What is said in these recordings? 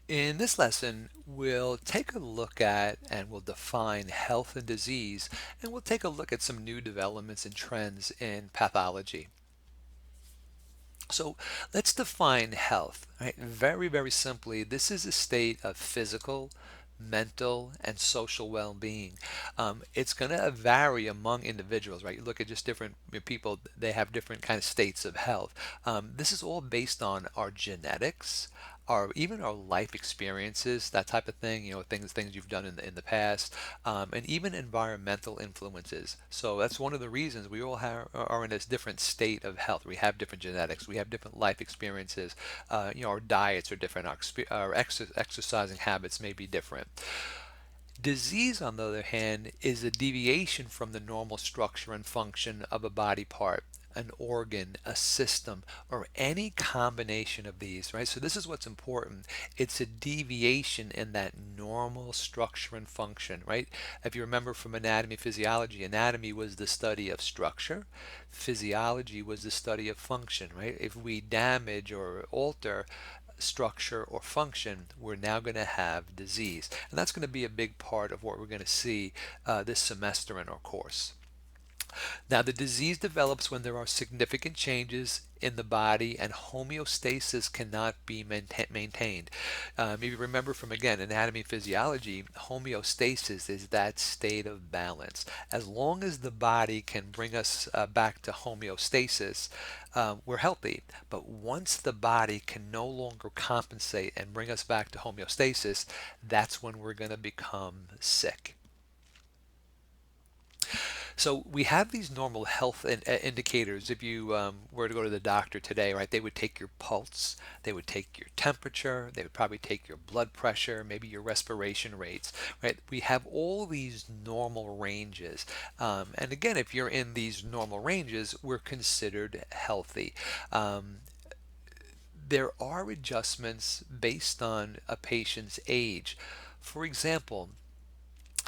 In this lesson, we'll take a look at and we'll define health and disease, and we'll take a look at some new developments and trends in pathology. So let's define health, right? Very, very simply, this is a state of physical, mental, and social well-being. It's going to vary among individuals, right? You look at just different people, they have different kind of states of health. This is all based on our genetics, our even our life experiences, that type of thing, things you've done in the past, and even environmental influences. So that's one of the reasons we all are in this different state of health. We have different genetics, we have different life experiences. Our diets are different, our exercising habits may be different. Disease, on the other hand, is a deviation from the normal structure and function of a body part, an organ, a system, or any combination of these, right? So this is what's important. It's a deviation in that normal structure and function, right? If you remember from anatomy, physiology, anatomy was the study of structure, physiology was the study of function, right? If we damage or alter structure or function, we're now going to have disease. And that's going to be a big part of what we're going to see this semester in our course. Now, the disease develops when there are significant changes in the body and homeostasis cannot be maintained. If you remember from, again, anatomy and physiology, homeostasis is that state of balance. As long as the body can bring us back to homeostasis, we're healthy. But once the body can no longer compensate and bring us back to homeostasis, that's when we're going to become sick. So we have these normal health indicators. If you were to go to the doctor today, right, they would take your pulse, they would take your temperature, they would probably take your blood pressure, maybe your respiration rates, right? We have all these normal ranges. And again, if you're in these normal ranges, we're considered healthy. Um, there are adjustments based on a patient's age. For example,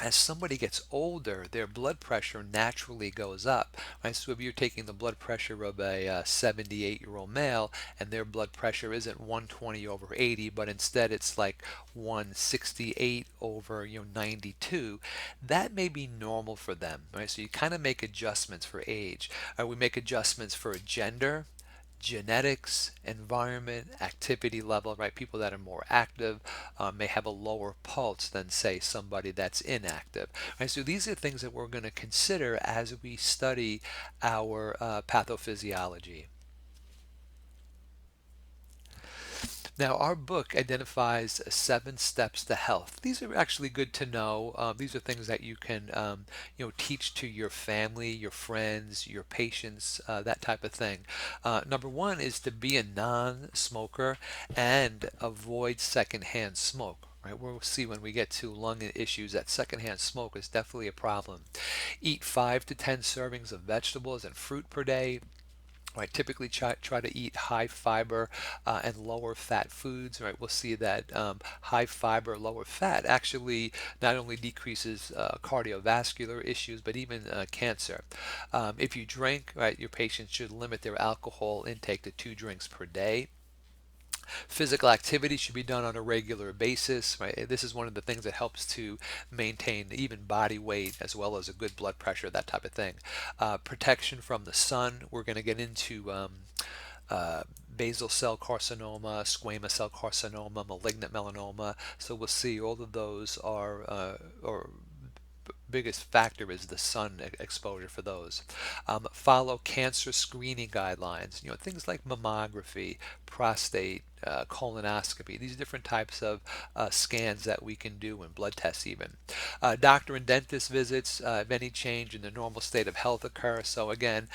as somebody gets older, their blood pressure naturally goes up, right? So if you're taking the blood pressure of a 78-year-old male and their blood pressure isn't 120 over 80, but instead it's like 168 over 92, that may be normal for them, right? So you kind of make adjustments for age. We make adjustments for gender, genetics, environment, activity level, right? People that are more active may have a lower pulse than, say, somebody that's inactive, right? So these are things that we're going to consider as we study our pathophysiology. Now, our book identifies 7 steps to health. These are actually good to know. These are things that you can, teach to your family, your friends, your patients, that type of thing. Number one is to be a non-smoker and avoid secondhand smoke. Right, we'll see when we get to lung issues that secondhand smoke is definitely a problem. Eat 5 to 10 servings of vegetables and fruit per day. Right, typically try to eat high fiber and lower fat foods. Right, we'll see that high fiber, lower fat actually not only decreases cardiovascular issues, but even cancer. If you drink, right, your patients should limit their alcohol intake to 2 drinks per day. Physical activity should be done on a regular basis, right? This is one of the things that helps to maintain even body weight as well as a good blood pressure, that type of thing. Protection from the sun. We're going to get into uh, basal cell carcinoma, squamous cell carcinoma, malignant melanoma. So we'll see all of those are, or biggest factor is the sun exposure for those. Follow cancer screening guidelines. Things like mammography, prostate, colonoscopy. These different types of scans that we can do and blood tests even. Doctor and dentist visits. If any change in the normal state of health occurs. So again,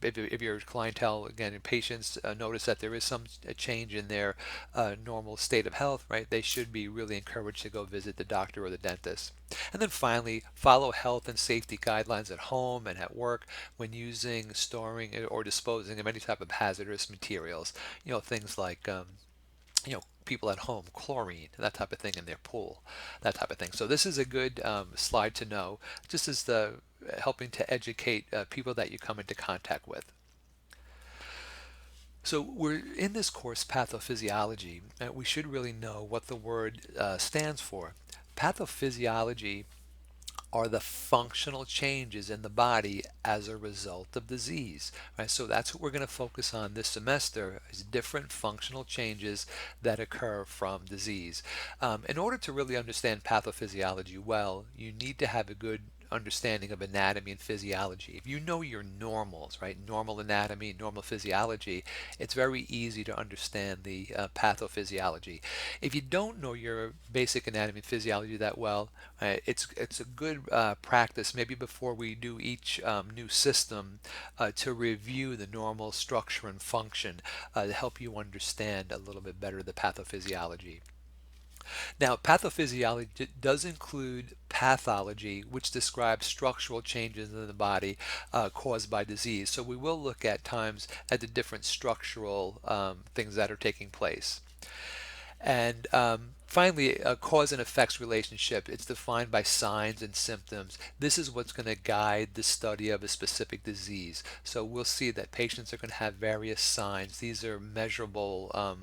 if your clientele, again, and patients notice that there is some change in their normal state of health, right, they should be really encouraged to go visit the doctor or the dentist. And then finally, follow health and safety guidelines at home and at work when using, storing, or disposing of any type of hazardous materials. Things like people at home, chlorine, that type of thing in their pool, that type of thing. So this is a good slide to know, just as the helping to educate people that you come into contact with. So we're in this course, pathophysiology. We should really know what the word stands for. Pathophysiology are the functional changes in the body as a result of disease. Right? So that's what we're going to focus on this semester is different functional changes that occur from disease. In order to really understand pathophysiology well, you need to have a good understanding of anatomy and physiology. If you know your normals, right, normal anatomy, normal physiology, it's very easy to understand the pathophysiology. If you don't know your basic anatomy and physiology that well, it's a good practice maybe before we do each new system to review the normal structure and function to help you understand a little bit better the pathophysiology. Now, pathophysiology does include pathology, which describes structural changes in the body caused by disease. So we will look at times at the different structural things that are taking place. And finally, a cause and effects relationship. It's defined by signs and symptoms. This is what's going to guide the study of a specific disease. So we'll see that patients are going to have various signs. These are measurable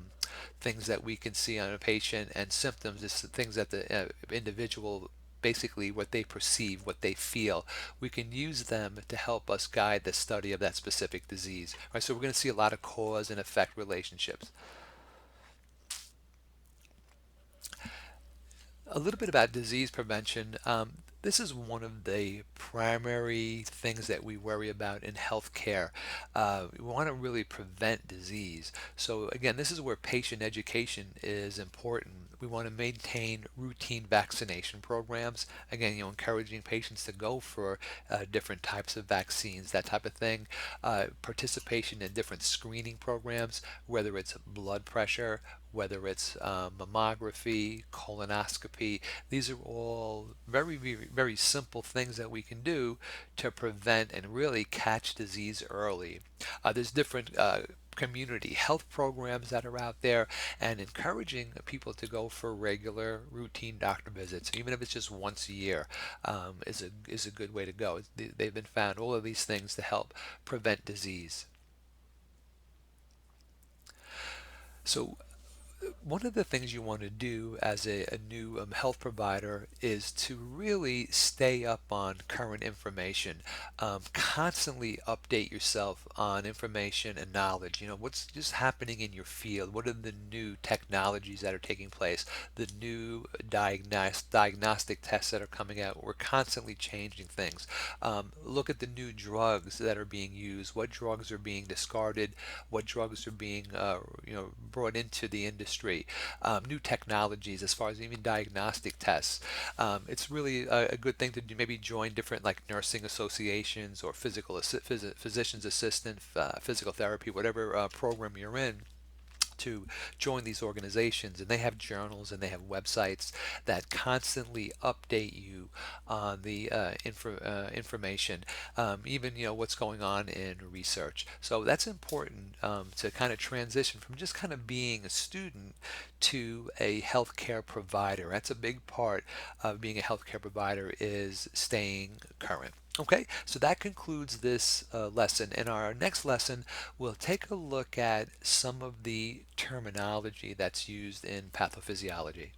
things that we can see on a patient, and symptoms is the things that the individual basically what they perceive, what they feel. We can use them to help us guide the study of that specific disease. All right, so we're going to see a lot of cause and effect relationships. A little bit about disease prevention. This is one of the primary things that we worry about in healthcare. We want to really prevent disease. So again, this is where patient education is important. We want to maintain routine vaccination programs. Again, encouraging patients to go for different types of vaccines, that type of thing. Participation in different screening programs, whether it's blood pressure, whether it's mammography, colonoscopy. These are all very, very, very simple things that we can do to prevent and really catch disease early. There's different community health programs that are out there and encouraging people to go for regular routine doctor visits, even if it's just once a year, is a good way to go. They've been found all of these things to help prevent disease. So one of the things you want to do as a new health provider is to really stay up on current information. Constantly update yourself on information and knowledge. What's just happening in your field? What are the new technologies that are taking place? The new diagnostic tests that are coming out? We're constantly changing things. Look at the new drugs that are being used. What drugs are being discarded? What drugs are being brought into the industry? New technologies as far as even diagnostic tests. It's really a good thing to do, maybe join different like nursing associations or physician's assistant, physical therapy, whatever program you're in, to join these organizations, and they have journals and they have websites that constantly update you on the information, even what's going on in research. So that's important to kind of transition from just kind of being a student to a healthcare provider. That's a big part of being a healthcare provider, is staying current. Okay, so that concludes this lesson. In our next lesson, we'll take a look at some of the terminology that's used in pathophysiology.